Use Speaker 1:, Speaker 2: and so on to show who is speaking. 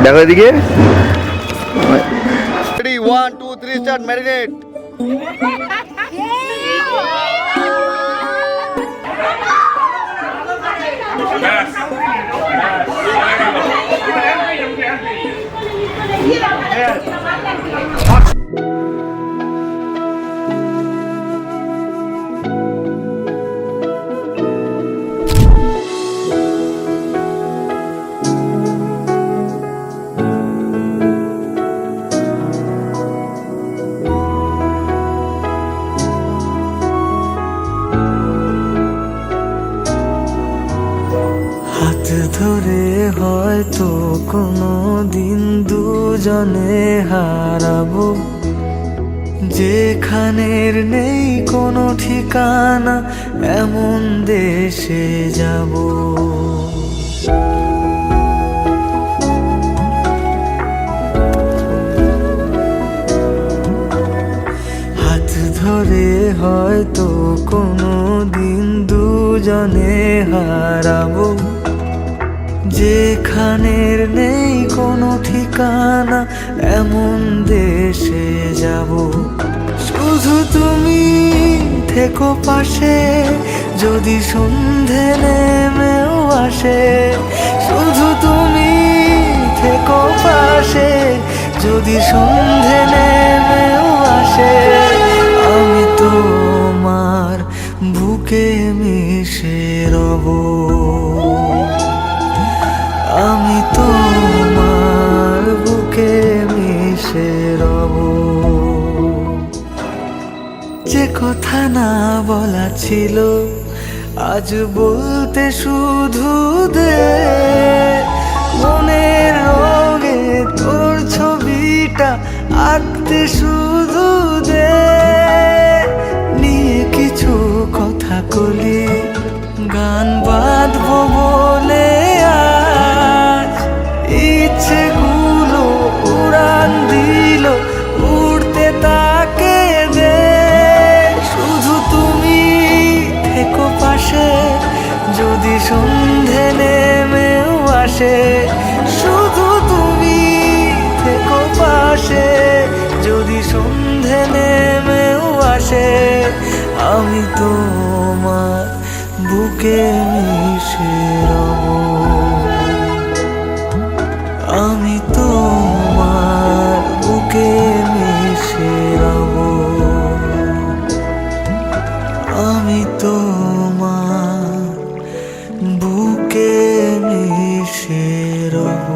Speaker 1: দেখো এদিকে।
Speaker 2: Ready, 1, 2, 3, start, marinate.
Speaker 3: হাত ধরে হয়তো কোনো দিন দুজনে হারাবো, যেখানের নেই কোনো ঠিকানা এমন দেশে যাব। হাত ধরে হয়তো কোনো দিন দুজনে হারাবো, যেখানের নেই কোনো ঠিকানা এমন দেশে যাব। শুধু তুমি থেকো পাশে যদি সন্ধে নেমেও আসে, শুধু তুমি থেকো পাশে যদি সন্ধে নেমেও আসে। আমি তোমার বুকে মিশে রব, আমি তোমার বুকে মিশে রব। যে কথা না বলা ছিল আজ বলতে শুধু দে, মনের রঙে তোর ছবিটা আঁকতে শুধু দে। নিয়ে কিছু কথা কলি গান বাঁধবো বলে আজ ইচ্ছেগুলো উড়ান দিল, উড়তে তাকে দে। শুধু তুমি থেকো পাশে যদি সন্ধে নেমেও আসে, শুধু তুমি থেকো পাশে যদি সন্ধে নেমেও আসে। আমি তোমার বুকে মিশে রব, আমি তোমার বুকে মিশে রব, আমি তোমার বুকে মিশে রব।